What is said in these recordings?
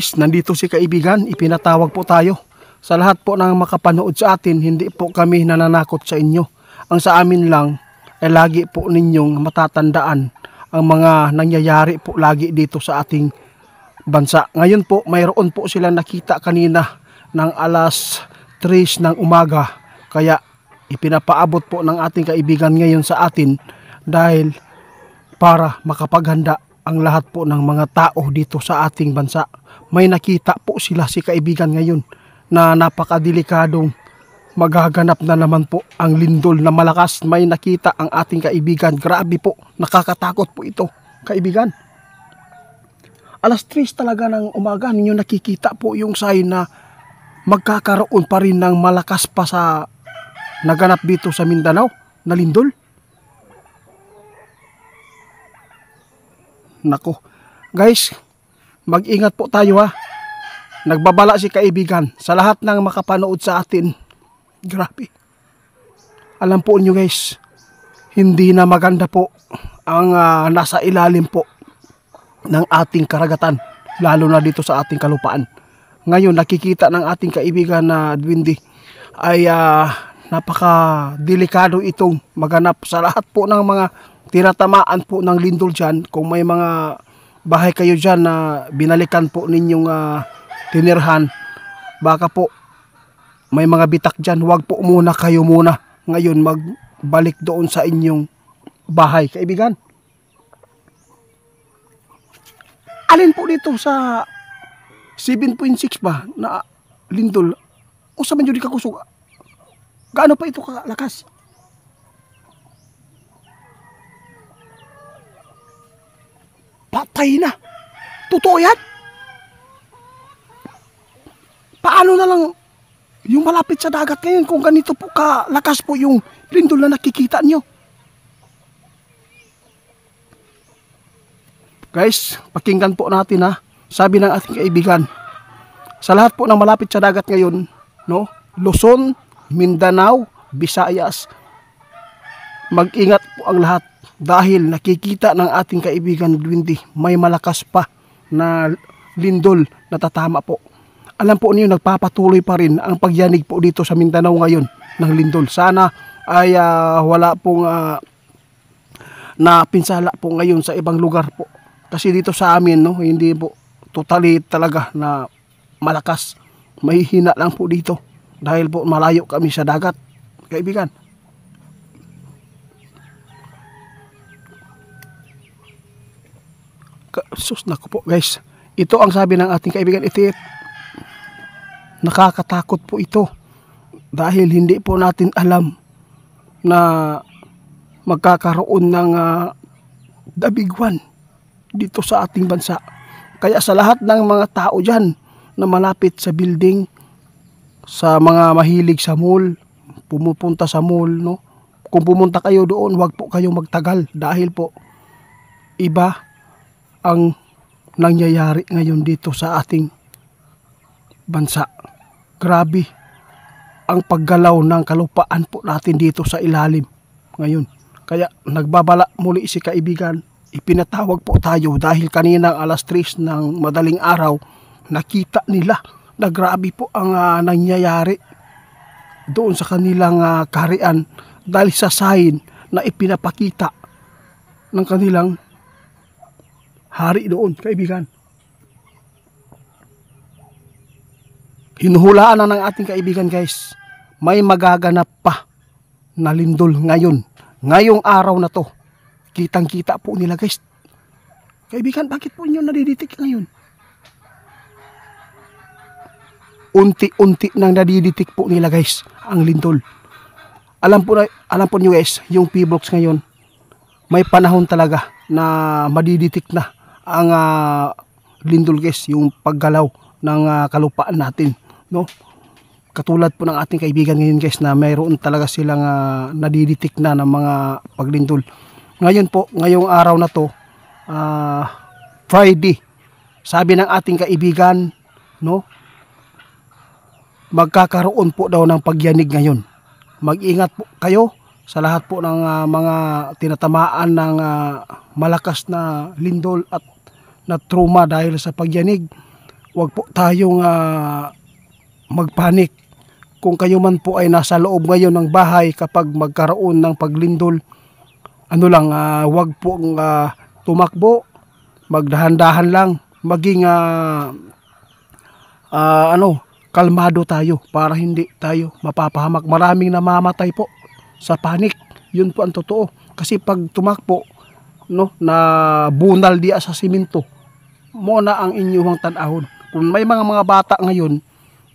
Guys, nandito si kaibigan, ipinatawag po tayo. Sa lahat po ng makapanood sa atin, hindi po kami nananakot sa inyo. Ang sa amin lang ay lagi po ninyong matatandaan ang mga nangyayari po lagi dito sa ating bansa. Ngayon po, mayroon po silang nakita kanina ng alas 3 ng umaga. Kaya ipinapaabot po ng ating kaibigan ngayon sa atin dahil para makapaghanda ang lahat po ng mga tao dito sa ating bansa. May nakita po sila si kaibigan ngayon na napakadelikadong magaganap na naman po ang lindol na malakas. May nakita ang ating kaibigan. Grabe po, nakakatakot po ito, kaibigan. Alas 3 talaga ng umaga, ninyo nakikita po yung sign na magkakaroon pa rin ng malakas pa sa naganap dito sa Mindanao na lindol. Nako, guys, mag-ingat po tayo ha. Nagbabala si kaibigan sa lahat ng makapanood sa atin. Grabe. Alam po nyo guys, hindi na maganda po ang nasa ilalim po ng ating karagatan, lalo na dito sa ating kalupaan. Ngayon nakikita ng ating kaibigan na Dwindi ay napaka-delikado itong maganap sa lahat po ng mga tinatamaan po ng lindol dyan. Kung may mga bahay kayo dyan na binalikan po ninyong tinirhan, baka po may mga bitak dyan, huwag po muna kayo muna ngayon magbalik doon sa inyong bahay, kaibigan. Alin po dito sa 7.6 ba na lindol? O sa manyo di kakusog? Gaano pa ito kalakas? Patay na. Totoo yan? Paano na lang yung malapit sa dagat ngayon kung ganito po kalakas po yung lindol na nakikita nyo? Guys, pakinggan po natin ha. Sabi ng ating kaibigan, sa lahat po ng malapit sa dagat ngayon, no? Luzon, Mindanao, Visayas, mag-ingat po ang lahat. Dahil nakikita ng ating kaibigan Dwindi, may malakas pa na lindol na tatama po. Alam po niyo, nagpapatuloy pa rin ang pagyanig po dito sa Mindanao ngayon ng lindol. Sana ay wala pong napinsala po ngayon sa ibang lugar po. Kasi dito sa amin, no, hindi po totally talaga na malakas. Mahihina lang po dito dahil po malayo kami sa dagat, kaibigan. Sus, naku po guys, ito ang sabi ng ating kaibigan, ito nakakatakot po ito dahil hindi po natin alam na magkakaroon ng dabigwan dito sa ating bansa. Kaya sa lahat ng mga tao dyan na malapit sa building, sa mga mahilig sa mall, pumupunta sa mall, no? Kung pumunta kayo doon, huwag po kayong magtagal dahil po iba ang nangyayari ngayon dito sa ating bansa. Grabe ang paggalaw ng kalupaan po natin dito sa ilalim ngayon. Kaya nagbabala muli si kaibigan, ipinatawag po tayo dahil kaninang alas 3 ng madaling araw, nakita nila na grabe po ang nangyayari doon sa kanilang kaharian dahil sa sign na ipinapakita ng kanilang hari doon, kaibigan. Hinuhulaan na ng ating kaibigan guys, may magaganap pa na lindol ngayon. Ngayong araw na to, kitang kita po nila guys. Kaibigan, bakit po inyo nadiditik ngayon? Unti-unti nang nadiditik po nila guys ang lindol. Alam po nyo guys, yung P-Blocks ngayon, may panahon talaga na madiditik na ang lindol guys, yung paggalaw ng kalupaan natin, no? Katulad po ng ating kaibigan ngayon guys na mayroon talaga silang nadiditik na ng mga paglindol. Ngayon po, ngayong araw na to, Friday, sabi ng ating kaibigan, no, magkakaroon po daw ng pagyanig ngayon. Mag-ingat po kayo sa lahat po ng mga tinatamaan ng malakas na lindol at na trauma dahil sa pagyanig. Huwag po tayong magpanik. Kung kayo man po ay nasa loob ngayon ng bahay kapag magkaroon ng paglindol, huwag po tumakbo, magdahan-dahan lang, maging kalmado tayo para hindi tayo mapapahamak. Maraming namamatay po sa panik. Yun po ang totoo. Kasi pag tumakbo, na bunal diya sa simento, mo na ang inyong tanahon. Kung may mga bata ngayon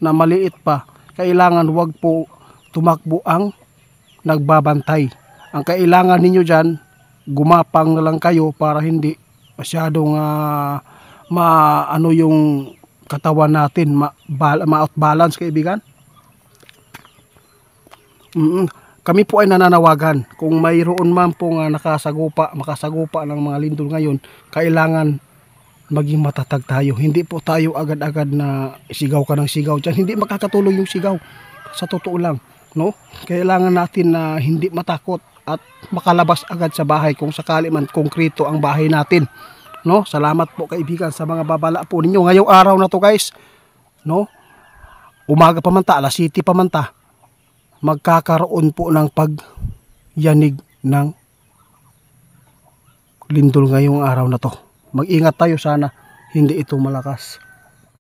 na maliit pa, kailangan wag po tumakbo ang nagbabantay. Ang kailangan ninyo dyan, gumapang na lang kayo para hindi masyadong yung katawan natin ma-out balance, kaibigan. Kami po ay nananawagan kung mayroon man po makasagupa ng mga lindol ngayon, kailangan maging matatag tayo. Hindi po tayo agad-agad na sigaw ka ng sigaw dyan. Hindi makakatulong yung sigaw. Sa totoo lang, no? Kailangan natin na hindi matakot at makalabas agad sa bahay kung sakali man konkreto ang bahay natin. No? Salamat po kaibigan sa mga babala po ninyo. Ngayong araw na to guys, no? Umaga pa man ta, alas 7 pa man ta, magkakaroon po ng pagyanig ng lindol ngayong araw na to. Mag-ingat tayo, sana hindi ito malakas.